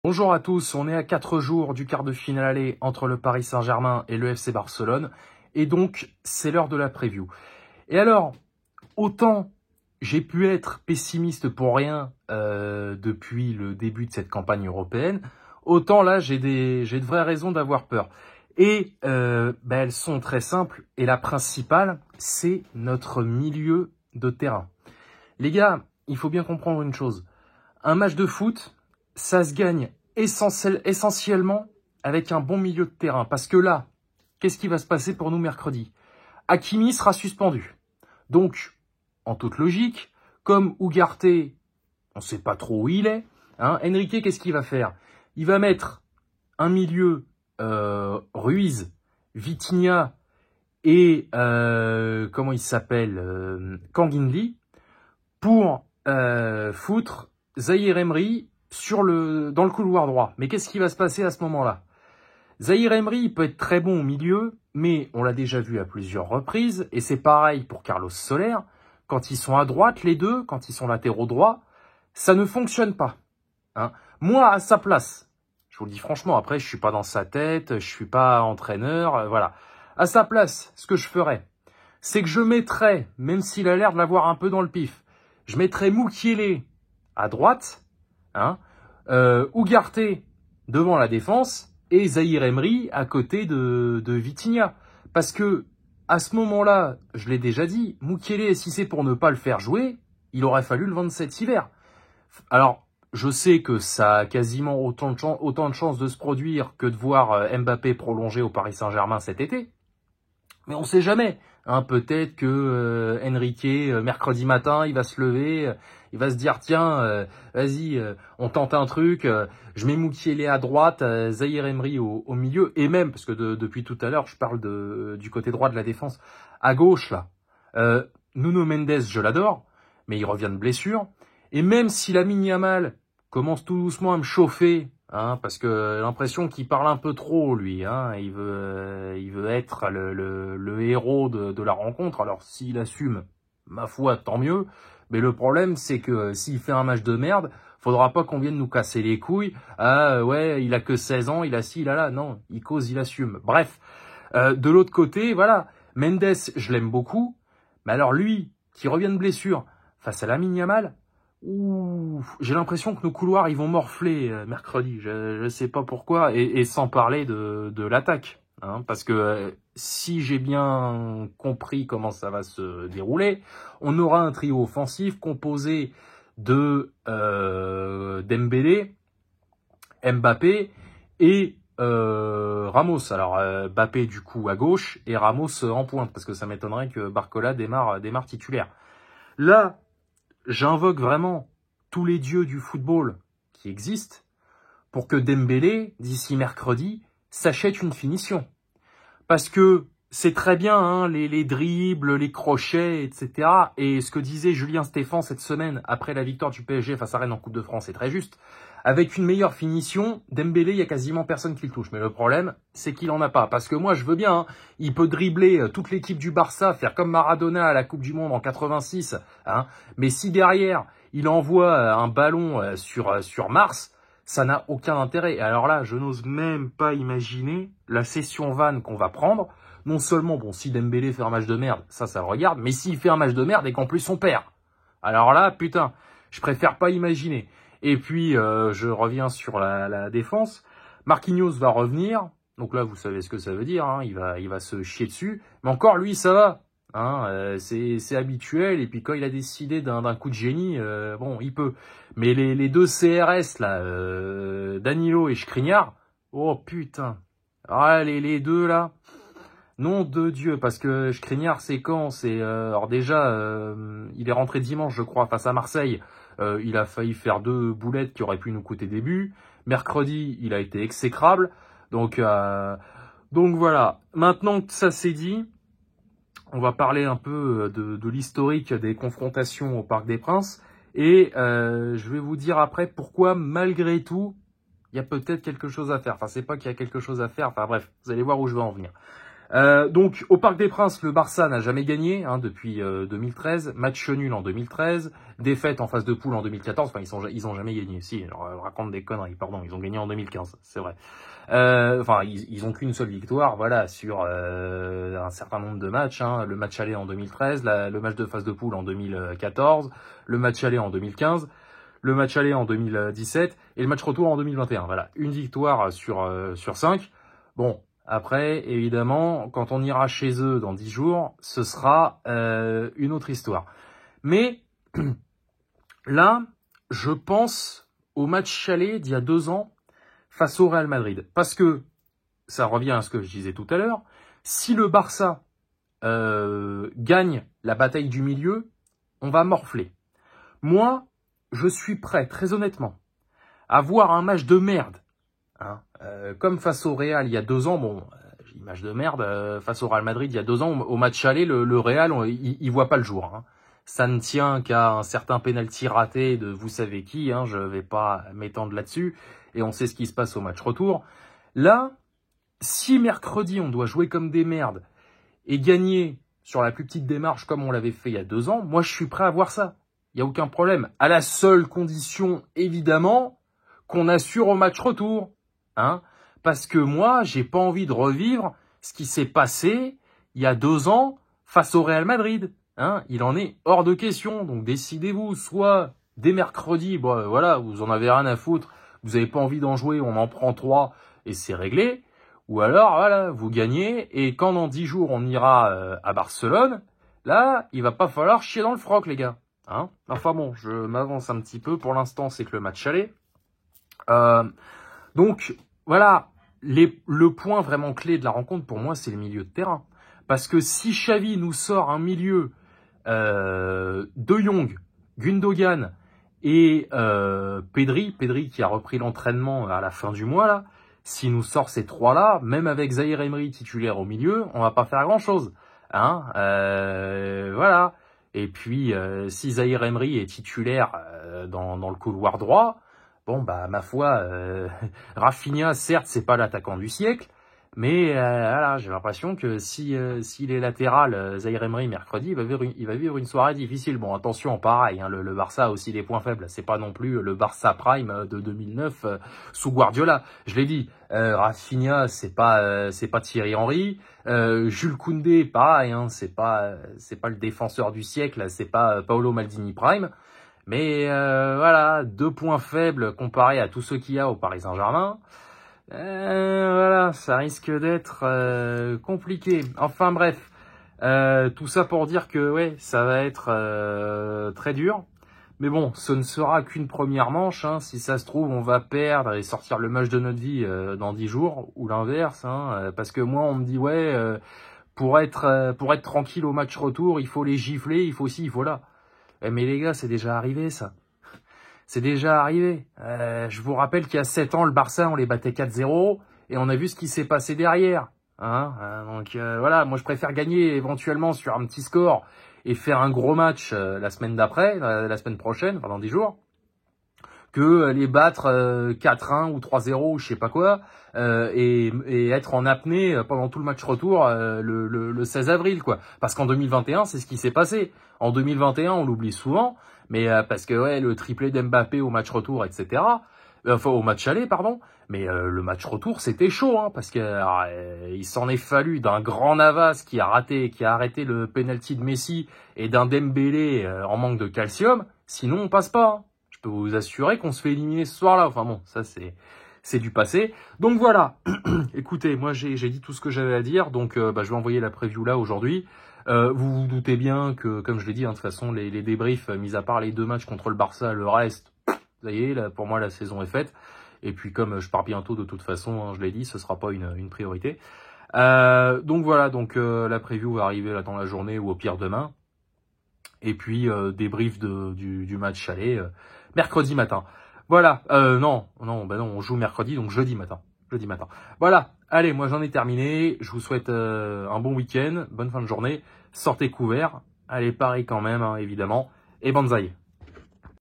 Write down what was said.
Bonjour à tous, on est à 4 jours du quart de finale aller entre le Paris Saint-Germain et le FC Barcelone. Et donc, c'est l'heure de la preview. Et alors, autant j'ai pu être pessimiste pour rien depuis le début de cette campagne européenne, autant là, j'ai de vraies raisons d'avoir peur. Et elles sont très simples. Et la principale, c'est notre milieu de terrain. Les gars, il faut bien comprendre une chose. Un match de foot, ça se gagne essentiellement avec un bon milieu de terrain. Parce que là, qu'est-ce qui va se passer pour nous mercredi? Hakimi sera suspendu. Donc, en toute logique, comme Ugarte, on ne sait pas trop où il est, Enrique, qu'est-ce qu'il va faire? Il va mettre un milieu Ruiz, Vitinha et comment il s'appelle, Kanginli pour foutre Zahir Emery dans le couloir droit. Mais qu'est-ce qui va se passer à ce moment-là? Zahir Emery, il peut être très bon au milieu, mais on l'a déjà vu à plusieurs reprises, et c'est pareil pour Carlos Soler. Quand ils sont à droite, les deux, quand ils sont latéraux droits, ça ne fonctionne pas. Moi, à sa place, je vous le dis franchement, après, je suis pas dans sa tête, je suis pas entraîneur, voilà. À sa place, ce que je ferais, c'est que je mettrais, même s'il a l'air de l'avoir un peu dans le pif, je mettrais Mukiele à droite, Ugarte devant la défense et Zahir Emery à côté de Vitinha. Parce que à ce moment-là, je l'ai déjà dit, Mukiele, si c'est pour ne pas le faire jouer, il aurait fallu le vendre cet hiver. Alors, je sais que ça a quasiment autant de chances de se produire que de voir Mbappé prolonger au Paris Saint-Germain cet été. Mais on sait jamais. Peut-être que Enrique, mercredi matin, il va se lever, il va se dire, tiens, vas-y, on tente un truc, je mets Mukiele à droite, Zahir Emery au milieu, et même, parce que depuis tout à l'heure, je parle du côté droit de la défense, à gauche, là, Nuno Mendes, je l'adore, mais il revient de blessure, et même si Lamine Yamal commence tout doucement à me chauffer, parce que l'impression qu'il parle un peu trop, lui. Il veut être le héros de la rencontre. Alors, s'il assume, ma foi, tant mieux. Mais le problème, c'est que s'il fait un match de merde, faudra pas qu'on vienne nous casser les couilles. Ah, ouais, il a que 16 ans, il a ci, il a là. Non, il cause, il assume. Bref, de l'autre côté, voilà. Mendes, je l'aime beaucoup. Mais alors, lui, qui revient de blessure, face à Lamine Yamal, j'ai l'impression que nos couloirs ils vont morfler mercredi. Je sais pas pourquoi, et sans parler de l'attaque, parce que si j'ai bien compris comment ça va se dérouler, on aura un trio offensif composé de Dembélé, Mbappé et Ramos. Alors Mbappé du coup à gauche et Ramos en pointe, parce que ça m'étonnerait que Barcola démarre titulaire. Là, j'invoque vraiment tous les dieux du football qui existent pour que Dembélé, d'ici mercredi, s'achète une finition. Parce que c'est très bien, les dribbles, les crochets, etc. Et ce que disait Julien Stéphan cette semaine après la victoire du PSG face à Rennes en Coupe de France, c'est très juste. Avec une meilleure finition, Dembélé, il y a quasiment personne qui le touche. Mais le problème, c'est qu'il en a pas. Parce que moi, je veux bien, il peut dribbler toute l'équipe du Barça, faire comme Maradona à la Coupe du Monde en 86. Mais si derrière, il envoie un ballon sur Mars, ça n'a aucun intérêt. Et alors là, je n'ose même pas imaginer la session vanne qu'on va prendre. Non seulement, bon, si Dembélé fait un match de merde, ça le regarde, mais s'il fait un match de merde et qu'en plus on perd. Alors là, putain, je préfère pas imaginer. Et puis, je reviens sur la défense. Marquinhos va revenir. Donc là, vous savez ce que ça veut dire. Il va se chier dessus. Mais encore, lui, ça va. C'est habituel. Et puis, quand il a décidé d'un coup de génie, bon, il peut. Mais les deux CRS, là, Danilo et Skriniar, oh putain. Les deux, là, nom de Dieu. Parce que Skriniar, c'est quand? Alors déjà, il est rentré dimanche, je crois, face à Marseille. Il a failli faire 2 boulettes qui auraient pu nous coûter des buts. Mercredi, il a été exécrable. Donc voilà. Maintenant que ça c'est dit, on va parler un peu de l'historique des confrontations au Parc des Princes. Et je vais vous dire après pourquoi, malgré tout, il y a peut-être quelque chose à faire. Enfin, c'est pas qu'il y a quelque chose à faire. Enfin bref, vous allez voir où je veux en venir. Donc, au Parc des Princes, le Barça n'a jamais gagné depuis 2013. Match nul en 2013. Défaite en phase de poule en 2014. Enfin, ils ont jamais gagné. Si, alors, je raconte des conneries, pardon. Ils ont gagné en 2015, c'est vrai. Enfin, ils ont qu'une seule victoire, voilà, sur un certain nombre de matchs. Le match aller en 2013, le match de phase de poule en 2014, le match aller en 2015, le match aller en 2017 et le match retour en 2021. Voilà, une victoire sur 5. Bon. Après, évidemment, quand on ira chez eux dans 10 jours, ce sera une autre histoire. Mais là, je pense au match chalet d'il y a 2 ans face au Real Madrid. Parce que, ça revient à ce que je disais tout à l'heure, si le Barça gagne la bataille du milieu, on va morfler. Moi, je suis prêt, très honnêtement, à voir un match de merde. Comme face au Real il y a 2 ans, bon, match de merde, face au Real Madrid il y a 2 ans, au match aller, le Real, il voit pas le jour. Ça ne tient qu'à un certain penalty raté de vous savez qui, je vais pas m'étendre là-dessus, et on sait ce qui se passe au match retour. Là, si mercredi on doit jouer comme des merdes, et gagner sur la plus petite démarche comme on l'avait fait il y a 2 ans, moi je suis prêt à voir ça. Il n'y a aucun problème. À la seule condition, évidemment, qu'on assure au match retour. Parce que moi, j'ai pas envie de revivre ce qui s'est passé il y a 2 ans face au Real Madrid. Il en est hors de question. Donc décidez-vous, soit dès mercredi, voilà, vous en avez rien à foutre, vous avez pas envie d'en jouer, on en prend 3 et c'est réglé. Ou alors, voilà, vous gagnez et quand dans 10 jours on ira à Barcelone, là, il va pas falloir chier dans le froc, les gars. Enfin bon, je m'avance un petit peu. Pour l'instant, c'est que le match allait. Donc, voilà, le point vraiment clé de la rencontre, pour moi, c'est le milieu de terrain. Parce que si Xavi nous sort un milieu De Jong, Gundogan et Pedri qui a repris l'entraînement à la fin du mois, là, s'il nous sort ces 3-là, même avec Zaïre Emery titulaire au milieu, on va pas faire grand-chose. Voilà. Et puis, si Zaïre Emery est titulaire dans le couloir droit, bon, ma foi, Rafinha, certes, c'est pas l'attaquant du siècle, mais voilà, j'ai l'impression que s'il est latéral, Zaïre Emery, mercredi, il va vivre une soirée difficile. Bon, attention, pareil, le Barça a aussi des points faibles. C'est pas non plus le Barça Prime de 2009 sous Guardiola. Je l'ai dit, Rafinha, c'est pas Thierry Henry. Jules Koundé, pareil, c'est pas le défenseur du siècle, c'est pas Paolo Maldini Prime. Mais voilà, 2 points faibles comparés à tous ceux qu'il y a au Paris Saint-Germain. Voilà, ça risque d'être compliqué. Enfin bref, tout ça pour dire que ouais, ça va être très dur. Mais bon, ce ne sera qu'une première manche. Si ça se trouve, on va perdre et sortir le match de notre vie dans 10 jours, ou l'inverse. Parce que moi, on me dit, ouais, pour être tranquille au match retour, il faut les gifler, il faut ci, il faut là. Mais les gars, c'est déjà arrivé, ça. C'est déjà arrivé. Je vous rappelle qu'il y a 7 ans, le Barça, on les battait 4-0, et on a vu ce qui s'est passé derrière. Donc voilà, moi je préfère gagner éventuellement sur un petit score et faire un gros match la semaine d'après, la semaine prochaine, enfin dans 10 jours, que les battre 4-1 ou 3-0 ou je sais pas quoi, et être en apnée pendant tout le match retour le 16 avril, quoi. Parce qu'en 2021, c'est ce qui s'est passé. En 2021, on l'oublie souvent, mais parce que ouais, le triplé d'Mbappé au match retour, etc., enfin au match aller, pardon, mais le match retour, c'était chaud, parce que il s'en est fallu d'un grand Navas qui a arrêté le penalty de Messi et d'un Dembélé en manque de calcium, sinon on passe pas. Je peux vous assurer qu'on se fait éliminer ce soir-là. Enfin bon, ça c'est du passé. Donc voilà, écoutez, moi j'ai dit tout ce que j'avais à dire, donc je vais envoyer la preview là aujourd'hui. Vous vous doutez bien que, comme je l'ai dit, de toute façon, les débriefs, mis à part les 2 matchs contre le Barça, le reste, ça y est, là, pour moi la saison est faite. Et puis comme je pars bientôt de toute façon, je l'ai dit, ce sera pas une priorité. Donc voilà, la preview va arriver là dans la journée ou au pire demain. Et puis débrief du match aller mercredi matin. Voilà, non, on joue mercredi, donc jeudi matin. Voilà, allez, moi j'en ai terminé. Je vous souhaite un bon week-end, bonne fin de journée. Sortez couverts, allez Paris quand même, évidemment. Et banzai.